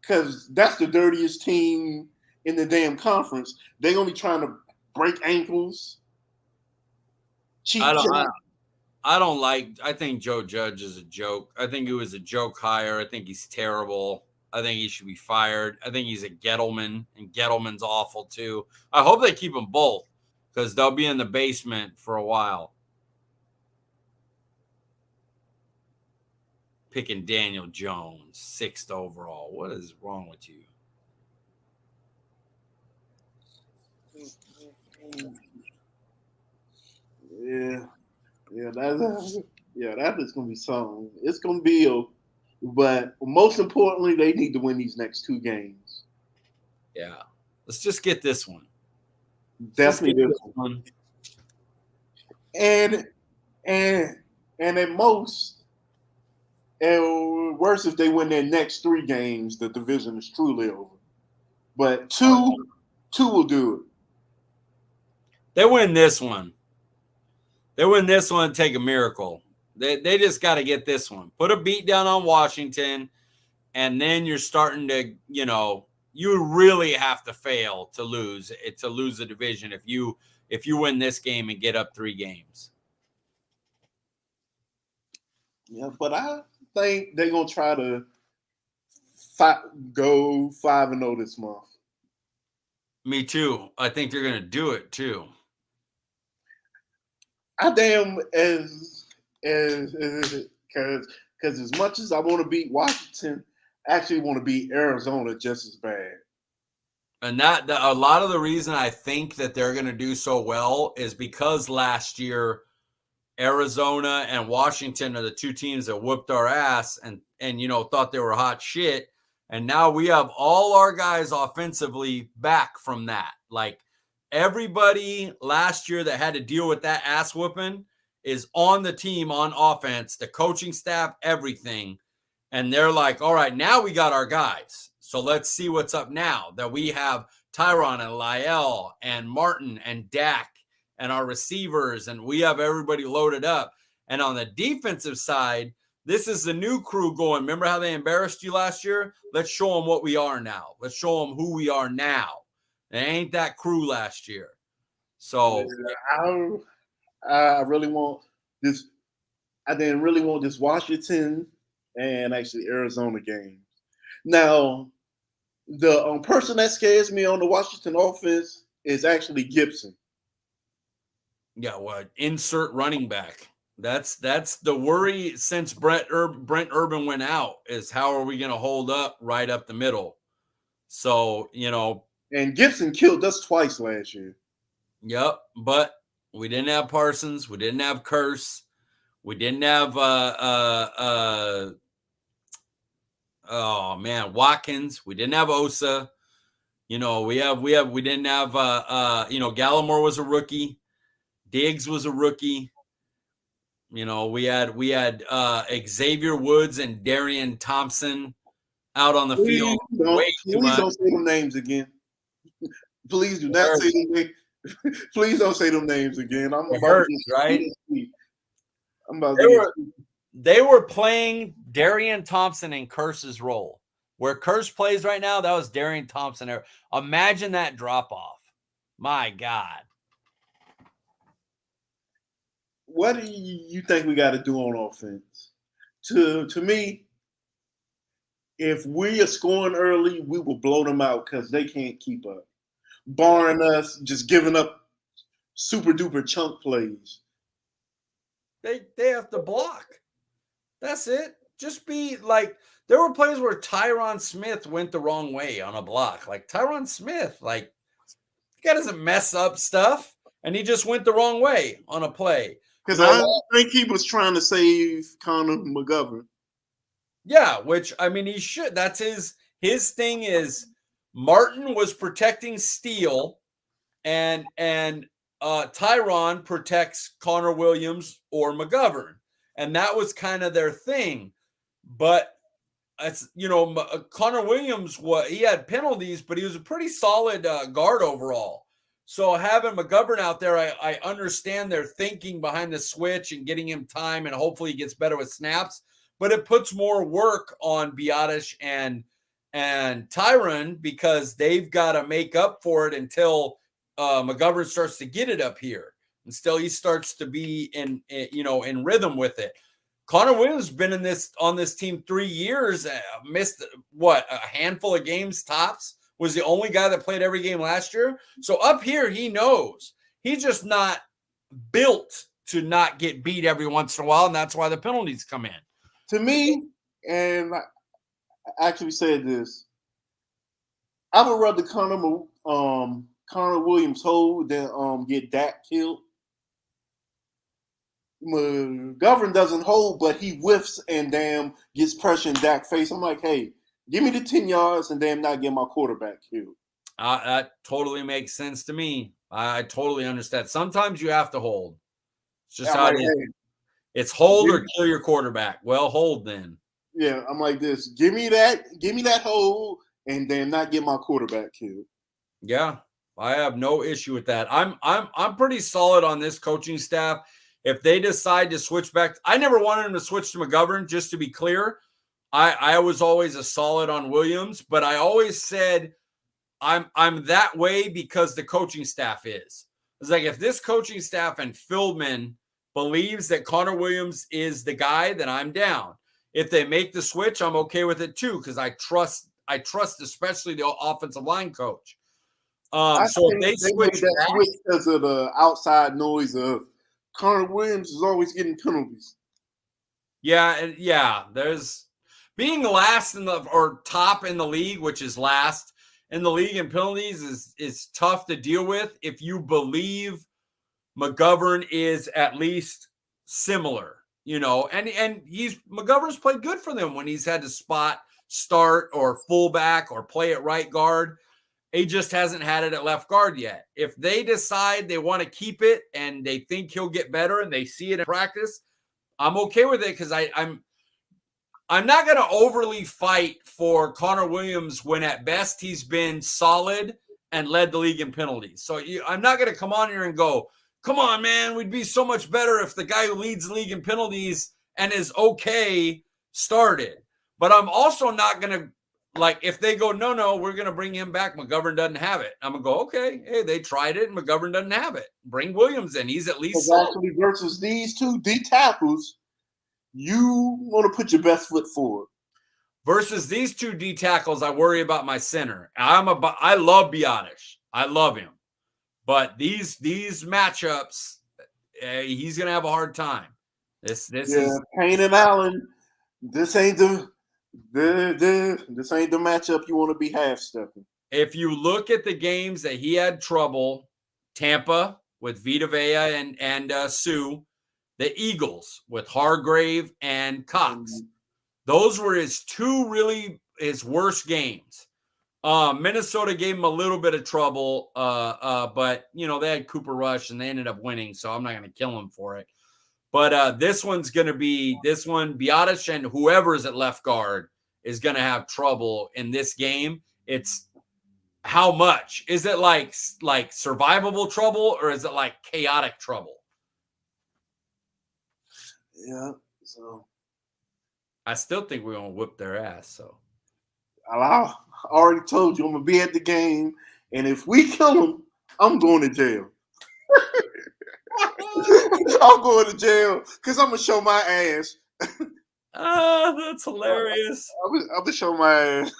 Because that's the dirtiest team in the damn conference. They're going to be trying to break ankles. I think Joe Judge is a joke. I think he was a joke hire. I think he's terrible. I think he should be fired. I think he's a Gettleman, and Gettleman's awful too. I hope they keep them both because they'll be in the basement for a while. Picking Daniel Jones, 6th overall. What is wrong with you? Yeah, that is gonna be something. It's gonna be but most importantly, they need to win these next 2 games. Yeah, let's just get this one. Definitely this one. And at most. And worse if they win their next 3 games, the division is truly over. But two will do it. They win this one. Take a miracle. They just got to get this one. Put a beat down on Washington, and then you're starting to, you really have to fail to lose the division if you win this game and get up 3 games. Yeah, but I think they're gonna try to go 5-0 this month. Me too. I think they're gonna do it too. I damn because as much as I want to beat Washington, I actually want to beat Arizona just as bad. And a lot of the reason I think that they're gonna do so well is because last year Arizona and Washington are the 2 teams that whooped our ass and thought they were hot shit. And now we have all our guys offensively back from that. Like everybody last year that had to deal with that ass whooping is on the team on offense, the coaching staff, everything. And they're like, all right, now we got our guys. So let's see what's up now that we have Tyron and Lyle and Martin and Dak and our receivers, and we have everybody loaded up. And on the defensive side, this is the new crew going. Remember how they embarrassed you last year? Let's show them what we are now. Let's show them who we are now. It ain't that crew last year. So I really want this. I didn't really want this Washington and actually Arizona games. Now, the person that scares me on the Washington offense is actually Gibson. Yeah, what insert running back? That's the worry since Brent Urban went out is how are we going to hold up right up the middle? So And Gibson killed us twice last year. Yep, but we didn't have Parsons, we didn't have Curse, we didn't have Watkins, we didn't have Osa. We didn't have Gallimore was a rookie, Diggs was a rookie. We had Xavier Woods and Darian Thompson out on the field way too much. Please don't say them names again. Please do not say them names. Please don't say them names again. I'm it about hurts, to get right? I'm about to They were playing Darian Thompson in Curse's role. Where Curse plays right now, that was Darian Thompson. Imagine that drop off. My God. What do you think we got to do on offense? To me, if we are scoring early, we will blow them out because they can't keep up. Barring us just giving up super duper chunk plays. They have to block. That's it. Just be like, there were plays where Tyron Smith went the wrong way on a block. Like Tyron Smith, like, the guy doesn't mess up stuff, and he just went the wrong way on a play. Because I think he was trying to save Connor McGovern. Yeah, which, I mean, he should. That's his thing is Martin was protecting Steele, and Tyron protects Connor Williams or McGovern. And that was kind of their thing. But, Connor Williams, he had penalties, but he was a pretty solid guard overall. So having McGovern out there, I understand their thinking behind the switch and getting him time, and hopefully he gets better with snaps. But it puts more work on Biadasz and Tyron because they've got to make up for it until McGovern starts to get it up here. And still he starts to be in rhythm with it. Connor Williams has been on this team 3 years, missed a handful of games tops. Was the only guy that played every game last year. So up here, he knows. He's just not built to not get beat every once in a while, and that's why the penalties come in. To me, and I actually said this, I would rather Connor Williams hold than get Dak killed. McGovern doesn't hold, but he whiffs and gets pressure in Dak's face. I'm like, hey, give me the 10 yards and not get my quarterback killed. That totally makes sense to me. I totally understand. Sometimes you have to hold. It's just how it is. It's hold or kill your quarterback. Well, hold then. Yeah, I'm like this. Give me that hold and not get my quarterback killed. Yeah, I have no issue with that. I'm pretty solid on this coaching staff. If they decide to switch back, I never wanted them to switch to McGovern, just to be clear. I was always a solid on Williams, but I always said I'm that way because the coaching staff is. It's like if this coaching staff and Philbin believes that Connor Williams is the guy, then I'm down. If they make the switch, I'm okay with it too because I trust especially the offensive line coach. So if they switch because of the outside noise of Connor Williams is always getting penalties. Yeah. There's being last or top in the league, which is last in the league in penalties, is tough to deal with if you believe McGovern is at least similar, and McGovern's played good for them when he's had to spot start or fullback or play at right guard. He just hasn't had it at left guard yet. If they decide they want to keep it and they think he'll get better and they see it in practice, I'm okay with it because I'm not going to overly fight for Connor Williams when at best he's been solid and led the league in penalties. So I'm not going to come on here and go, come on, man, we'd be so much better if the guy who leads the league in penalties and is okay started. But I'm also not going to, if they go, no, we're going to bring him back. McGovern doesn't have it. I'm going to go, okay, hey, they tried it and McGovern doesn't have it. Bring Williams in. He's at least actually versus these two D tackles. You want to put your best foot forward. Versus these two D tackles, I worry about my center. I love Biadasz. I love him. But these matchups, he's gonna have a hard time. This is Payne and Allen. This ain't the matchup you want to be half stepping. If you look at the games that he had trouble, Tampa with Vita Vea and Sue, the Eagles with Hargrave and Cox. Those were his worst games. Minnesota gave him a little bit of trouble, but they had Cooper Rush and they ended up winning, so I'm not going to kill him for it. But this one's going to be Biotish and whoever's at left guard is going to have trouble in this game. It's how much is it like survivable trouble or is it like chaotic trouble? Yeah, so I still think we're gonna whip their ass. So I already told you I'm gonna be at the game, and if we kill them, I'm going to jail. I'm going to jail because I'm gonna show my ass. That's hilarious. I'm gonna show my ass.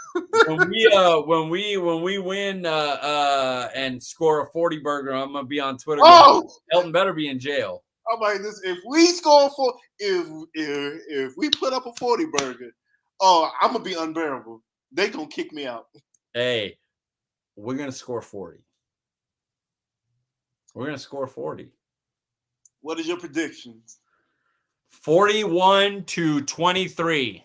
when we win and score a 40 burger, I'm gonna be on Twitter. Elton better be in jail. I'm like this. If we score if we put up a 40 burger, I'm gonna be unbearable. They gonna kick me out. Hey, we're gonna score 40. We're gonna score 40. What is your predictions? 41-23.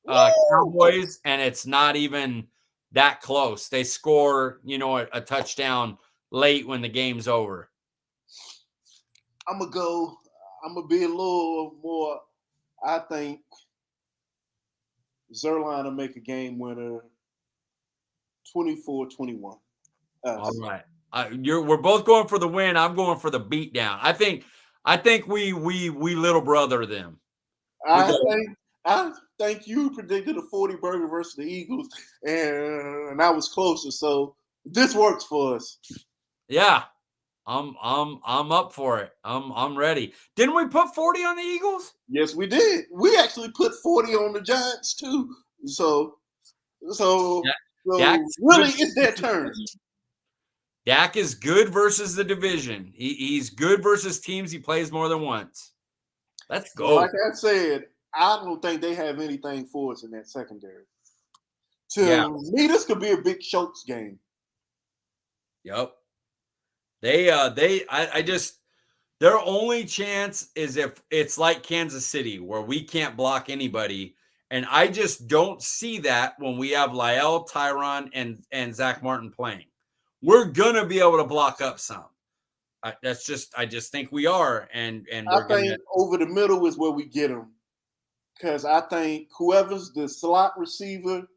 Cowboys, and it's not even that close. They score, a touchdown late when the game's over. I'm gonna be a little more. I think Zerline will make a game winner 24-21. All right. We're both going for the win. I'm going for the beatdown. I think we little brother them. I think you predicted a 40 burger versus the Eagles, and I was closer. So this works for us. Yeah, I'm up for it. I'm ready. Didn't we put 40 on the Eagles? Yes, we did. We actually put 40 on the Giants too. So really, it's their turn. Dak is good versus the division. He's good versus teams he plays more than once. Let's go. Like I said, I don't think they have anything for us in that secondary. To me, this could be a big Schultz game. Yep. Their only chance is if it's like Kansas City where we can't block anybody. And I just don't see that when we have Lyle, Tyron, and Zach Martin playing. We're gonna be able to block up some. I just think we are, and I think over the middle is where we get them, because I think whoever's the slot receiver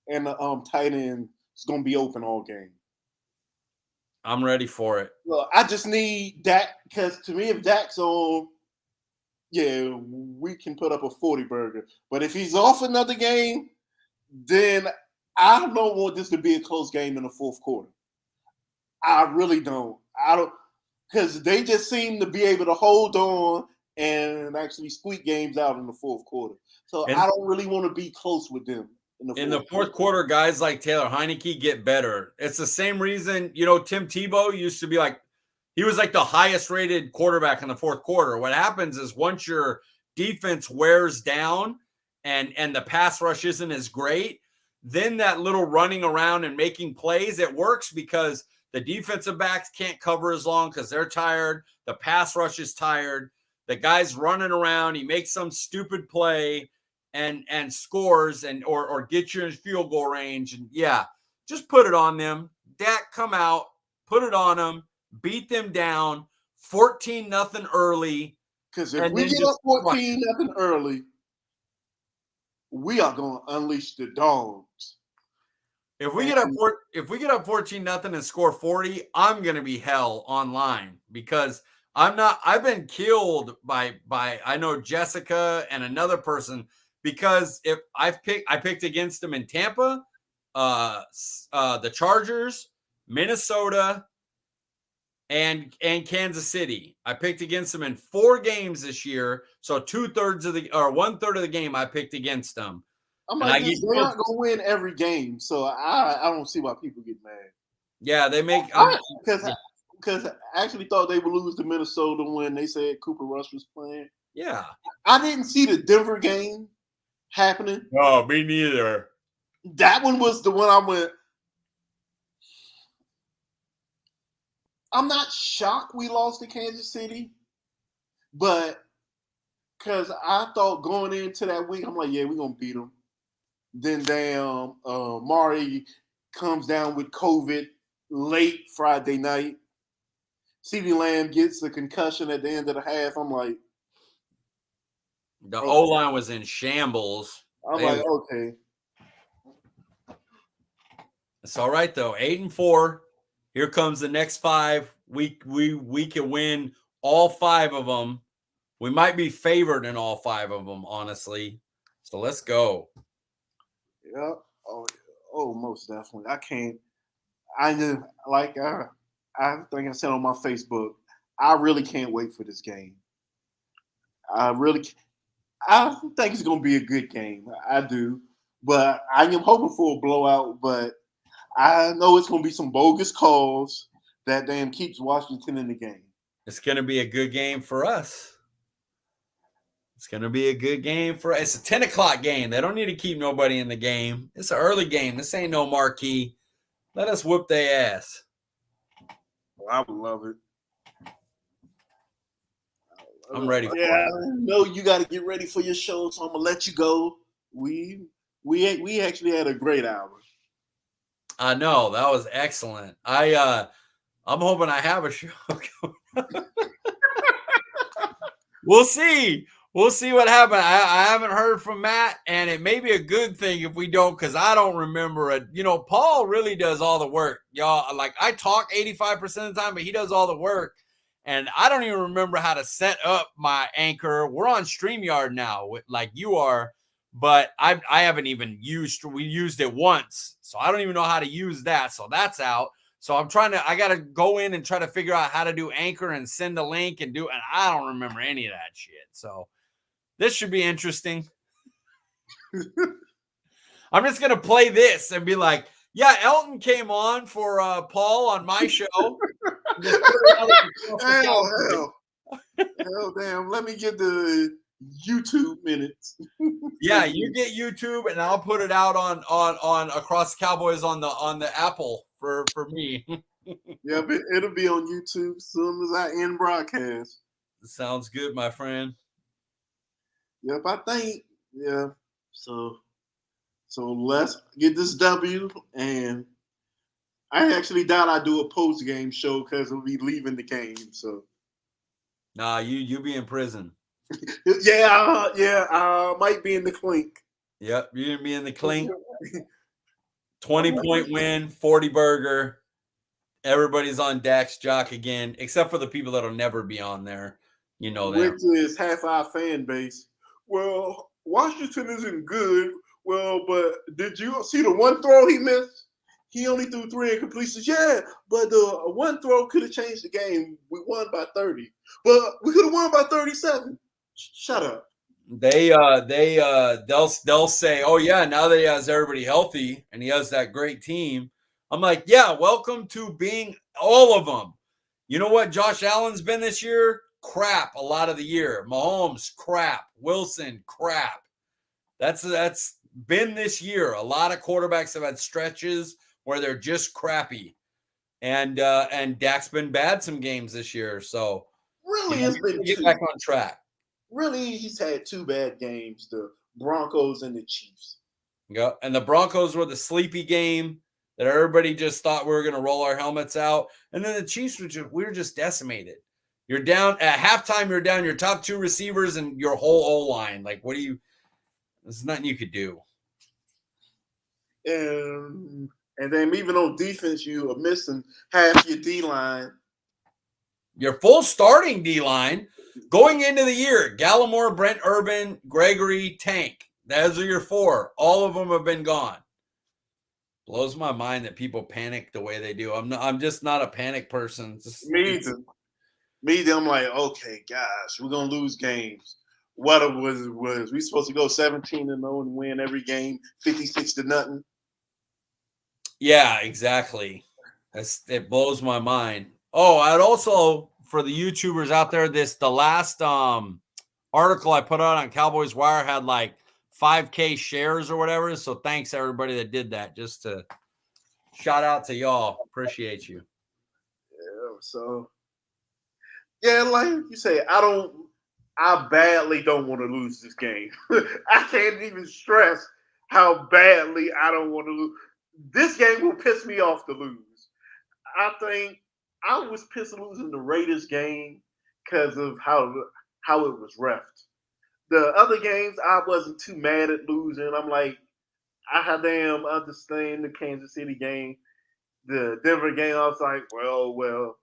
and the tight end is gonna be open all game. I'm ready for it. Well, I just need Dak, because to me, if Dak's on, we can put up a 40 burger. But if he's off another game, then I don't want this to be a close game in the fourth quarter. I really don't. Because they just seem to be able to hold on and actually squeak games out in the fourth quarter. So I don't really want to be close with them in the fourth quarter. Guys like Taylor Heineke get better. It's the same reason, Tim Tebow used to be he was like the highest rated quarterback in the fourth quarter. What happens is once your defense wears down and the pass rush isn't as great, then that little running around and making plays, it works because the defensive backs can't cover as long because they're tired. The pass rush is tired. The guy's running around. He makes some stupid play and scores or gets you in field goal range. And just put it on them. Dak, come out, put it on them, beat them down, 14-0 early. Because if we get up 14-0 early, we are going to unleash the dogs. If we get up 14-0 and score 40, I'm gonna be hell online because I've been killed by I know Jessica and another person because if I picked against them in Tampa, the Chargers, Minnesota, and Kansas City. I picked against them in 4 games this year, so 1/3 of the game I picked against them. I'm like, they're not gonna win every game, so I don't see why people get mad. Yeah, they make because I actually thought they would lose to Minnesota when they said Cooper Rush was playing. Yeah. I didn't see the Denver game happening. No, me neither. That one was the one I went. I'm not shocked we lost to Kansas City, but because I thought going into that week, I'm like, yeah, we're going to beat them. Then damn, Mari comes down with COVID late Friday night. CeeDee Lamb gets a concussion at the end of the half. I'm like, the okay. O-line was in shambles. Okay. It's all right though. 8-4. Here comes the next 5. We can win all 5 of them. We might be favored in all 5 of them, honestly. So let's go. Yeah. Oh, most definitely. I can't. I knew, like I think I said on my Facebook, I really can't wait for this game. I think it's going to be a good game. I do. But I am hoping for a blowout, but I know it's going to be some bogus calls that damn keeps Washington in the game. It's going to be a good game for us. It's going to be a good game for us. It's a 10 o'clock game. They don't need to keep nobody in the game. It's an early game. This ain't no marquee. Let us whoop their ass. Well, I would love it. I'm ready for it. I know you got to get ready for your show, so I'm going to let you go. We actually had a great hour. I know. That was excellent. I'm hoping I have a show. We'll see. We'll see what happens. I haven't heard from Matt, and it may be a good thing if we don't, because I don't remember it. You know, Paul really does all the work. Y'all, like, I talk 85% of the time, but he does all the work. And I don't even remember how to set up my Anchor. We're on StreamYard now, like you are, but I haven't even we used it once. So I don't even know how to use that. So that's out. So I got to go in and try to figure out how to do Anchor and send a link and I don't remember any of that shit. So this should be interesting. I'm just going to play this and be like, yeah, Elton came on for Paul on my show. Hell, damn. Let me get the YouTube minutes. Yeah, you get YouTube and I'll put it out on across Cowboys on the Apple for me. Yeah, but it'll be on YouTube as soon as I end broadcast. Sounds good, my friend. Yep, I think. Yeah. So let's get this W, and I actually doubt I do a post game show because we'll be leaving the game. So. Nah, you be in prison. Yeah, might be in the clink. Yep, you're gonna be in the clink. 20-point win, 40 burger. Everybody's on Dak's jock again, except for the people that'll never be on there. You know that. Which is half our fan base. Well, Washington isn't good. Well, but did you see the one throw he missed? He only threw 3 incompletions. Yeah, but the one throw could have changed the game. We won by 30, but we could have won by 37. Shut up. They'll say, oh yeah, now that he has everybody healthy and he has that great team. I'm like, yeah, welcome to being all of them. You know what Josh Allen's been this year? Crap a lot of the year. Mahomes, crap. Wilson, crap. That's been this year. A lot of quarterbacks have had stretches where they're just crappy. And Dak's been bad some games this year. So really it's been get back on track. Really, he's had 2 bad games, the Broncos and the Chiefs. Yeah, and the Broncos were the sleepy game that everybody just thought we were going to roll our helmets out. And then the Chiefs we were just decimated. You're down at halftime, you're down your top 2 receivers and your whole O-line. Like, there's nothing you could do. And then even on defense, you are missing half your D-line. Your full starting D-line going into the year, Gallimore, Brent Urban, Gregory, Tank. Those are your 4. All of them have been gone. Blows my mind that people panic the way they do. I'm just not a panic person. Me either. I'm like, okay, gosh, we're gonna lose games. What was we supposed to go 17-0 and win every game 56-0? Yeah, exactly. It blows my mind. Oh, I'd also, for the YouTubers out there, the last article I put out on Cowboys Wire had like 5K shares or whatever. So thanks everybody that did that. Just to shout out to y'all. Appreciate you. Yeah, so yeah, like you say, I badly don't want to lose this game. I can't even stress how badly I don't want to lose. This game will piss me off to lose. I think I was pissed losing the Raiders game because of how it was refed. The other games, I wasn't too mad at losing. I'm like, I damn understand the Kansas City game, the Denver game. I was like, well.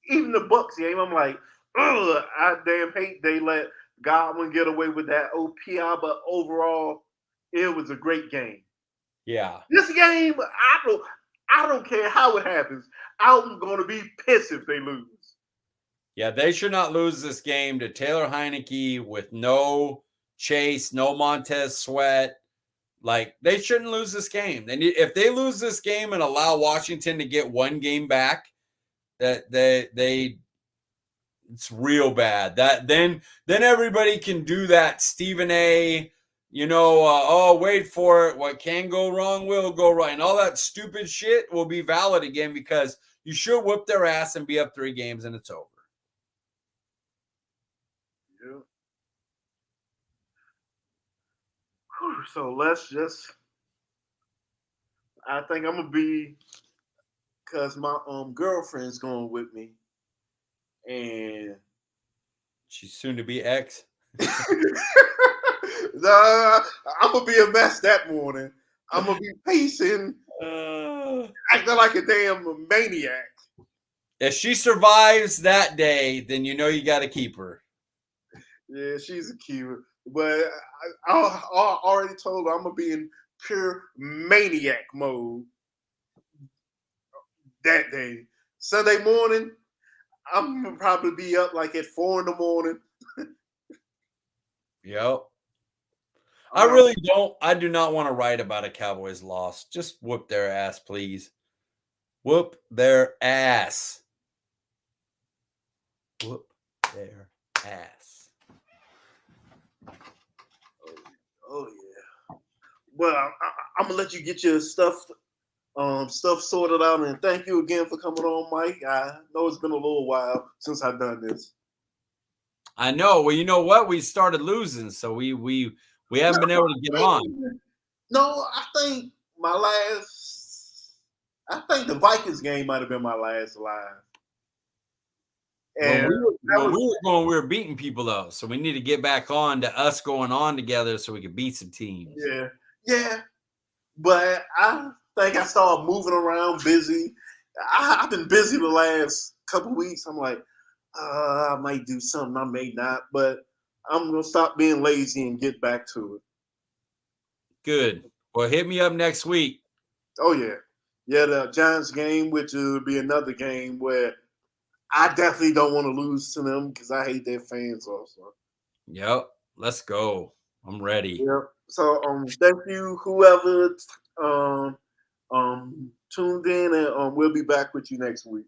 Even the Bucks game, I'm like, ugh, I damn hate they let Godwin get away with that OPI, but overall, it was a great game. Yeah. This game, I don't care how it happens. I'm gonna be pissed if they lose. Yeah, they should not lose this game to Taylor Heineke with no Chase, no Montez Sweat. Like, they shouldn't lose this game. If they lose this game and allow Washington to get one game back, that it's real bad. That then everybody can do that Stephen A. Wait for it. What can go wrong will go right, and all that stupid shit will be valid again because you should whip their ass and be up 3 games and it's over. Yeah. So let's just. I think I'm gonna be, cause my girlfriend's going with me, and She's soon to be ex. nah, I'm gonna be a mess that morning. I'm gonna be pacing, acting like a damn maniac. If she survives that day, then you know you got to keep her. Yeah, she's a keeper, but I already told her I'm gonna be in pure maniac mode that day. Sunday morning, I'm gonna probably be up like at 4 in the morning. Yep. I do not want to write about a Cowboys loss. Just whoop their ass, please. Whoop their ass. Whoop their ass. Oh yeah. Well, I'm gonna let you get your stuff sorted out, and thank you again for coming on, Mike. I know it's been a little while since I've done this. I know. Well, you know what? We started losing, so we haven't been able to get on. No, I think the Vikings game might have been my last live. And we were beating people though, so we need to get back on to us going on together so we can beat some teams. Yeah. But I think I started moving around busy. I've been busy the last couple of weeks. I'm like, I might do something, I may not, but I'm gonna stop being lazy and get back to it. Good. Well, hit me up next week. Oh yeah. The Giants game, which will be another game where I definitely don't want to lose to them because I hate their fans also. Yep. Let's go. I'm ready. Yep. So thank you, whoever tuned in, and we'll be back with you next week.